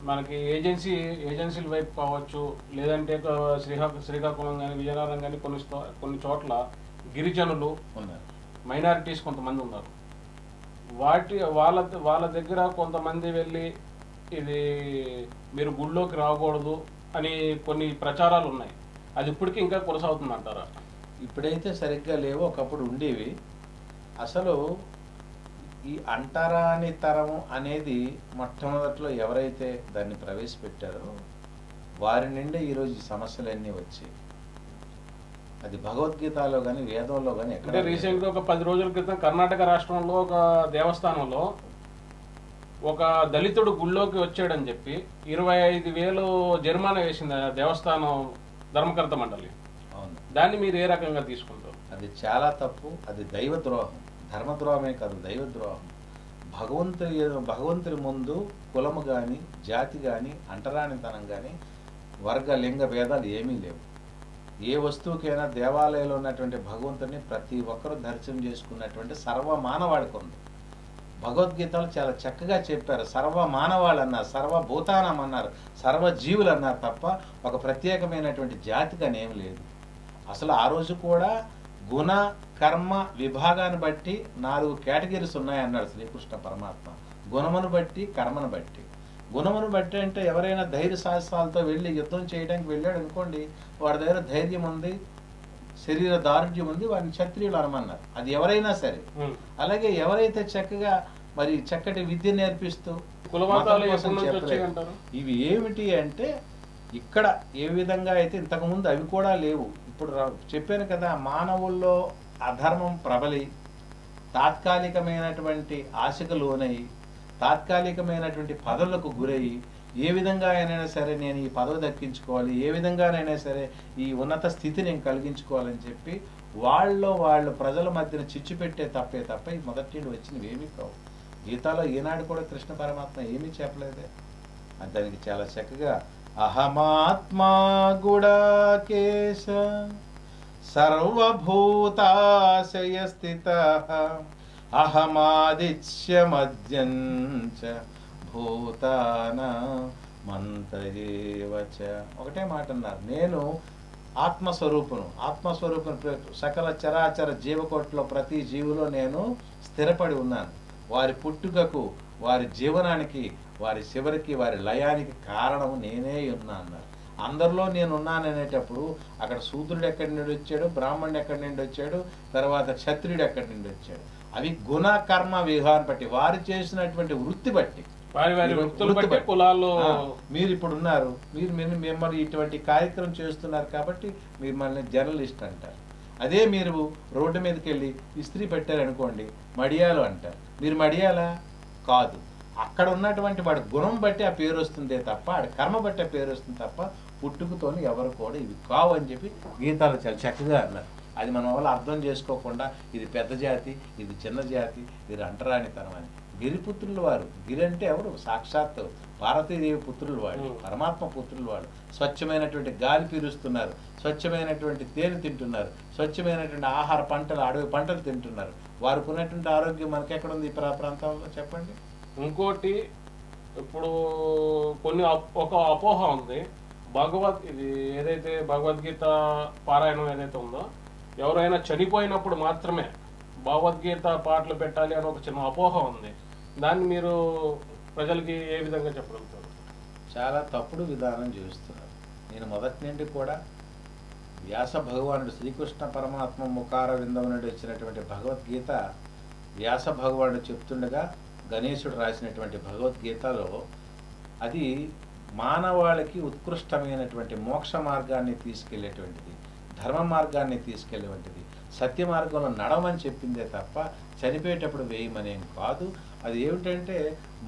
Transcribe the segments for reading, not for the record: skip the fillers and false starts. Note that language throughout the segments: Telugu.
మనకి ఏజెన్సీల వైపు కావచ్చు, లేదంటే శ్రీకాకుళం కానీ విజయనగరం కానీ కొన్ని చోట్ల గిరిజనులు ఉన్నారు, మైనారిటీస్ కొంతమంది ఉన్నారు. వాళ్ళ దగ్గర కొంతమంది వెళ్ళి ఇది మీరు గుళ్ళోకి రాకూడదు అని కొన్ని ప్రచారాలు ఉన్నాయి. అది ఇప్పటికీ ఇంకా కొనసాగుతుంది అంటారా? ఇప్పుడైతే సరిగ్గా లేవు, ఒకప్పుడు ఉండేవి. అసలు ఈ అంటరాని తరం అనేది మొట్టమొదట్లో ఎవరైతే దాన్ని ప్రవేశపెట్టారో వారి నుండి ఈరోజు ఈ సమస్యలన్నీ వచ్చాయి. అది భగవద్గీతలో కానీ వేదంలో కానీ ఎక్కడ. రీసెంట్గా ఒక 10 రోజుల క్రితం కర్ణాటక రాష్ట్రంలో ఒక దేవస్థానంలో ఒక దళితుడు గుళ్ళోకి వచ్చాడని చెప్పి 25,000 జరిమానా వేసింది ఆ దేవస్థానం ధర్మకర్త మండలి. అవును, దాన్ని మీరు ఏ రకంగా తీసుకుంటారు? అది చాలా తప్పు. అది దైవద్రోహం. ధర్మద్రోహమే కాదు, దైవద్రోహం. భగవంతుని ముందు కులము కానీ, జాతి కానీ, అంటరానితనం కానీ, వర్గ లింగ భేదాలు ఏమీ లేవు. ఏ వస్తువుకైనా దేవాలయంలో ఉన్నటువంటి భగవంతుని ప్రతి ఒక్కరూ దర్శనం చేసుకున్నటువంటి సర్వ మానవాళికి ఉంది. భగవద్గీతలు చాలా చక్కగా చెప్పారు. సర్వ మానవాళ్ళు అన్నారు, సర్వభూతానం అన్నారు, సర్వజీవులు అన్నారు తప్ప ఒక ప్రత్యేకమైనటువంటి జాతికి అనేమి లేదు. అసలు ఆ రోజు కూడా గుణ కర్మ విభాగాన్ని బట్టి 4 కేటగిరీస్ ఉన్నాయన్నాడు శ్రీకృష్ణ పరమాత్మ. గుణమును బట్టి, కర్మను బట్టి. గుణమును బట్టి అంటే ఎవరైనా ధైర్య సాహసాలతో వెళ్ళి యుద్ధం చేయడానికి వెళ్ళాడు అనుకోండి, వాడి దగ్గర ధైర్యం ఉంది, శరీర దారుఢ్యం ఉంది, వారిని క్షత్రియులు అనమన్నారు. అది ఎవరైనా సరే. అలాగే ఎవరైతే చక్కగా మరి చక్కటి విద్య నేర్పిస్తూ ఇవి ఏమిటి అంటే ఇక్కడ ఏ విధంగా అయితే ఇంతకుముందు అవి కూడా లేవు. ఇప్పుడు చెప్పాను కదా, మానవుల్లో అధర్మం ప్రబలి తాత్కాలికమైనటువంటి ఆశకు లోనయి తాత్కాలికమైనటువంటి పదవులకు గురయ్యి ఏ విధంగా అయినా సరే నేను ఈ పదవి దక్కించుకోవాలి, ఏ విధంగానైనా సరే ఈ ఉన్నత స్థితి నేను కలిగించుకోవాలని చెప్పి వాళ్ళు ప్రజల మధ్యన చిచ్చు పెట్టే తప్పే తప్ప ఈ మొదటి నుండి వచ్చినవి ఏమీ కావు. గీతాలో ఈనాడు కూడా కృష్ణ పరమాత్మ ఏమీ చెప్పలేదే. దానికి చాలా చక్కగా అహమాత్మా గుడాకేశ సర్వభూతాశయ స్థిత అహమాదిత్య మధ్యంచ భూతాన మంతయేవచ. ఒకటే మాట అన్నారు, నేను ఆత్మస్వరూపును సకల చరాచర జీవకోటిలో ప్రతి జీవులో నేను స్థిరపడి ఉన్నాను. వారి పుట్టుకకు, వారి జీవనానికి, వారి చివరికి, వారి లయానికి కారణము నేనే ఉన్నా అన్నారు. అందరిలో నేను ఉన్నాననేటప్పుడు అక్కడ శూద్రుడు ఎక్కడి నుండి వచ్చాడు, బ్రాహ్మణుడు ఎక్కడి నుండి వచ్చాడు, తర్వాత క్షత్రియుడు ఎక్కడి నుండి వచ్చాడు. అవి గుణ కర్మ విహారం బట్టి, వారు చేసినటువంటి వృత్తి బట్టి, మీరు ఇప్పుడు ఉన్నారు, మిమ్మల్ని ఇటువంటి కార్యక్రమం చేస్తున్నారు కాబట్టి మిమ్మల్ని జర్నలిస్ట్ అంటారు. అదే మీరు రోడ్డు మీదకి వెళ్ళి ఇస్త్రీ పెట్టారనుకోండి, మడియాలు అంటారు. మీరు మడియాలా కాదు. అక్కడ ఉన్నటువంటి వాడి గుణం బట్టి ఆ పేరు వస్తుందే తప్ప, వాడి కర్మ బట్టి ఆ పేరు వస్తుంది తప్ప పుట్టుకతోని ఎవరు కూడా ఇవి కావు అని చెప్పి గీతాలు చాలా చక్కగా అన్నారు. అది మన వల్ల అర్థం చేసుకోకుండా ఇది పెద్ద జాతి, ఇది చిన్న జాతి, ఇది అంటరానితనం అని. గిరిపుత్రులు వారు, గిరి అంటే ఎవరు? సాక్షాత్ పార్వతీదేవి పుత్రులు వాడు, పరమాత్మ పుత్రులు వాడు. స్వచ్ఛమైనటువంటి గాలి పీలుస్తున్నారు, స్వచ్ఛమైనటువంటి తేనె తింటున్నారు, స్వచ్ఛమైనటువంటి ఆహార పంటలు, అడవి పంటలు తింటున్నారు. వారికి ఉన్నటువంటి ఆరోగ్యం మనకి ఎక్కడుంది ఈ ప్రాంతంలో చెప్పండి. ఇంకోటి, ఇప్పుడు ఒక అపోహ ఉంది, ఇది ఏదైతే భగవద్గీత పారాయణం ఏదైతే ఉందో, ఎవరైనా చనిపోయినప్పుడు మాత్రమే భగవద్గీత పాటలు పెట్టాలి అని ఒక చిన్న అపోహ ఉంది. దాన్ని మీరు ప్రజలకి ఏ విధంగా చెప్పగలుగుతారు? చాలా తప్పుడు విధానం చేస్తున్నారు. నేను మొదటి నుండి కూడా వ్యాస భగవానుడు శ్రీకృష్ణ పరమాత్మ ముఖార విందం నుండి వచ్చినటువంటి భగవద్గీత వ్యాస భగవానుడు చెప్తుండగా గణేశుడు రాసినటువంటి భగవద్గీతలో అది మానవాళికి ఉత్కృష్టమైనటువంటి మోక్ష మార్గాన్ని తీసుకెళ్లేటువంటిది, ధర్మ మార్గాన్ని తీసుకెళ్లేటువంటిది, సత్య మార్గంలో నడవని చెప్పిందే తప్ప చనిపోయేటప్పుడు వేయమనేం కాదు. అది ఏమిటంటే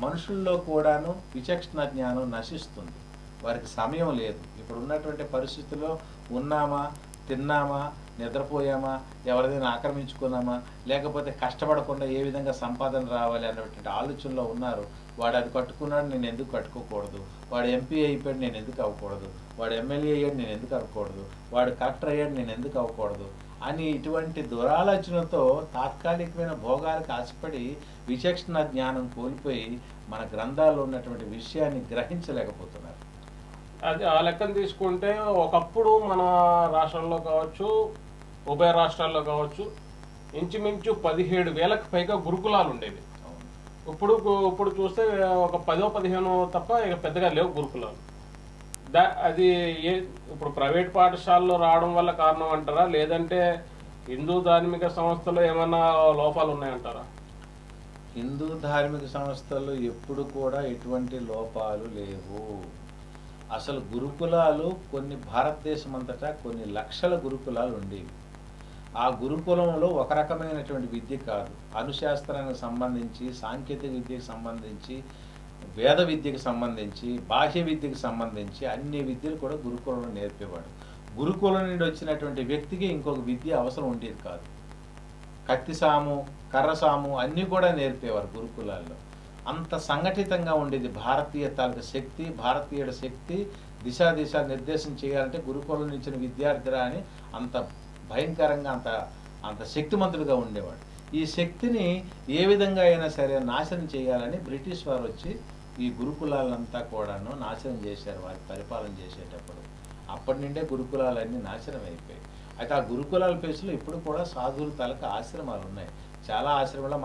మనుషుల్లో కూడాను విచక్షణ జ్ఞానం నశిస్తుంది, వారికి సమయం లేదు. ఇప్పుడు ఉన్నటువంటి పరిస్థితుల్లో ఉన్నామా, తిన్నామా, నిద్రపోయామా, ఎవరిదైనా ఆక్రమించుకున్నామా, లేకపోతే కష్టపడకుండా ఏ విధంగా సంపాదన రావాలి అన్నటువంటి ఆలోచనలో ఉన్నారు. వాడు అది కట్టుకున్నాడు, నేను ఎందుకు కట్టుకోకూడదు, వాడు ఎంపీ అయిపోయాడు, నేను ఎందుకు అవ్వకూడదు, వాడు ఎమ్మెల్యే అయ్యాడు, నేను ఎందుకు అవ్వకూడదు, వాడు కలెక్టర్ అయ్యాడు, నేను ఎందుకు అవ్వకూడదు అని ఇటువంటి దురాలోచనతో తాత్కాలికమైన భోగాలకు ఆశపడి విచక్షణ జ్ఞానం కోల్పోయి మన గ్రంథాల్లో ఉన్నటువంటి విషయాన్ని గ్రహించలేకపోతున్నారు. అది ఆ లెక్కను తీసుకుంటే ఒకప్పుడు మన రాష్ట్రంలో కావచ్చు, ఉభయ రాష్ట్రాల్లో కావచ్చు, ఇంచుమించు 17,000కు పైగా గురుకులాలు ఉండేవి. ఇప్పుడు చూస్తే ఒక 10-15 తప్ప ఇక పెద్దగా లేవు గురుకులాలు. అది ఇప్పుడు ప్రైవేట్ పాఠశాలలో రావడం వల్ల కారణం అంటారా, లేదంటే హిందూ ధార్మిక సంస్థలు ఏమన్నా లోపాలు ఉన్నాయంటారా? హిందూ ధార్మిక సంస్థల్లో ఎప్పుడు కూడా ఎటువంటి లోపాలు లేవు. అసలు గురుకులాలు కొన్ని భారతదేశం అంతటా కొన్ని లక్షల గురుకులాలు ఉండేవి. ఆ గురుకులంలో ఒక రకమైనటువంటి విద్య కాదు, అనుశాస్త్రానికి సంబంధించి, సాంకేతిక విద్యకు సంబంధించి, వేద విద్యకు సంబంధించి, బాహ్య విద్యకు సంబంధించి అన్ని విద్యలు కూడా గురుకులంలో నేర్పేవాడు. గురుకులం నుండి వచ్చినటువంటి వ్యక్తికి ఇంకొక విద్య అవసరం ఉండేది కాదు. కత్తి సాము, కర్ర సాము అన్నీ కూడా నేర్పేవారు గురుకులాల్లో. అంత సంఘటితంగా ఉండేది భారతీయ తాలూకు శక్తి, భారతీయుల శక్తి. దిశ నిర్దేశం చేయాలంటే గురుకులం నుంచి విద్యార్థిరా అని అంత భయంకరంగా అంత శక్తిమంతుడిగా ఉండేవాడు. ఈ శక్తిని ఏ విధంగా అయినా సరే నాశనం చేయాలని బ్రిటిష్ వారు వచ్చి ఈ గురుకులాలంతా కూడాను నాశనం చేశారు వారి పరిపాలన చేసేటప్పుడు. అప్పటి నుండే గురుకులాలన్నీ నాశనం అయిపోయాయి. అయితే ఆ గురుకులాల ప్లేస్లో ఇప్పుడు కూడా సాధువుల తాలూకు ఆశ్రమాలు ఉన్నాయి. చాలా ఆశ్రమాలు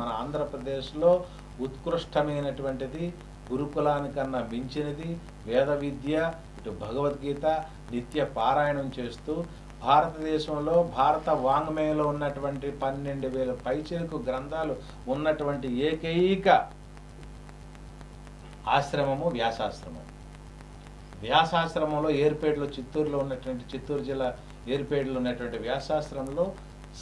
మన ఆంధ్రప్రదేశ్లో ఉత్కృష్టమైనటువంటిది, గురుకులానికన్నా మించినది వేద విద్య, ఇటు భగవద్గీత నిత్య పారాయణం చేస్తూ భారతదేశంలో భారత వాంగ్మయంలో ఉన్నటువంటి 12,000 పైచిలుకు గ్రంథాలు ఉన్నటువంటి ఏకైక ఆశ్రమము వ్యాసాశ్రమం. వ్యాసాశ్రమంలో ఏర్పేటలో చిత్తూరు జిల్లా ఏర్పేటలో ఉన్నటువంటి వ్యాసాశ్రమంలో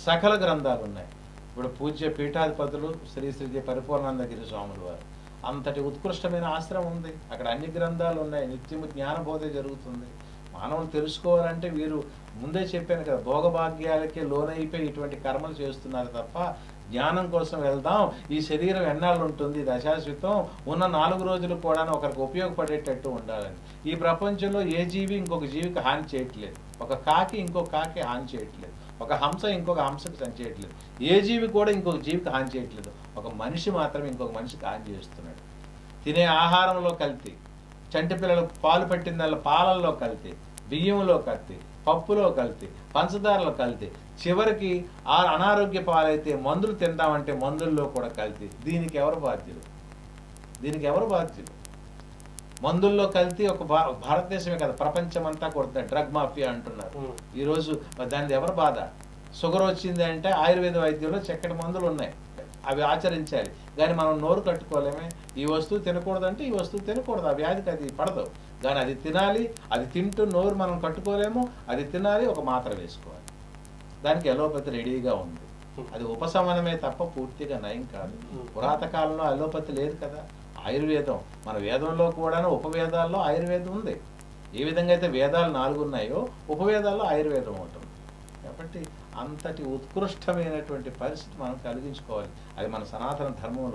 సకల గ్రంథాలు ఉన్నాయి. ఇప్పుడు పూజ్య పీఠాధిపతులు శ్రీ పరిపూర్ణానందగిరి స్వాములు వారు అంతటి ఉత్కృష్టమైన ఆశ్రమం ఉంది. అక్కడ అన్ని గ్రంథాలు ఉన్నాయి. నిత్యము జ్ఞానబోధ జరుగుతుంది. మానవులు తెలుసుకోవాలంటే వీరు ముందే చెప్పాను కదా, భోగభాగ్యాలకే లోనైపోయి ఇటువంటి కర్మలు చేస్తున్నారు తప్ప జ్ఞానం కోసం వెళ్దాం, ఈ శరీరం ఎన్నాళ్ళు ఉంటుంది, ఇది అశాశ్వతం, ఉన్న 4 రోజులు కూడా ఒకరికి ఉపయోగపడేటట్టు ఉండాలని. ఈ ప్రపంచంలో ఏ జీవి ఇంకొక జీవికి హాని చేయట్లేదు. ఒక కాకి ఇంకొక కాకి హాని చేయట్లేదు. ఒక హంస ఇంకొక హంసకి చేయట్లేదు. ఏ జీవి కూడా ఇంకొక జీవికి హాని చేయట్లేదు. ఒక మనిషి మాత్రం ఇంకొక మనిషికి హాని చేస్తున్నాడు. తినే ఆహారంలో కల్తీ, చంటి పిల్లలకు పాలు పెట్టిన పాలల్లో కల్తీ, బియ్యంలో కల్తీ, పప్పులో కల్తీ, పంచదారలో కల్తీ, చివరికి అనారోగ్య పాలైతే మందులు తిందామంటే మందుల్లో కూడా కల్తీ. దీనికి ఎవరు బాధ్యులు? మందుల్లో కల్తీ ఒక భారతదేశమే కదా, ప్రపంచం అంతా కొడుతుంది. డ్రగ్ మాఫియా అంటున్నారు ఈరోజు. దానికి ఎవరు బాధ? షుగర్ వచ్చింది అంటే ఆయుర్వేద వైద్యంలో చక్కటి మందులు ఉన్నాయి, అవి ఆచరించాలి. కానీ మనం నోరు కట్టుకోలేమే. ఈ వస్తువు తినకూడదంటే ఈ వస్తువు తినకూడదు, ఆ వ్యాధికి అది పడదు. కానీ అది తినాలి, అది తింటూ నోరు మనం కట్టుకోలేము, అది తినాలి, ఒక మాత్ర వేసుకోవాలి. దానికి అలోపతి రెడీగా ఉంది. అది ఉపశమనమే తప్ప పూర్తిగా నయం కాదు. పురాత కాలంలో అలోపతి లేదు కదా, ఆయుర్వేదం. మన వేదంలో కూడా ఉపవేదాల్లో ఆయుర్వేదం ఉంది. ఏ విధంగా అయితే వేదాలు 4 ఉన్నాయో ఉపవేదాల్లో ఆయుర్వేదం ఉంటుంది. కాబట్టి అంతటి ఉత్కృష్టమైనటువంటి పరిస్థితి మనం కలిగించుకోవాలి. అది మన సనాతన ధర్మంలో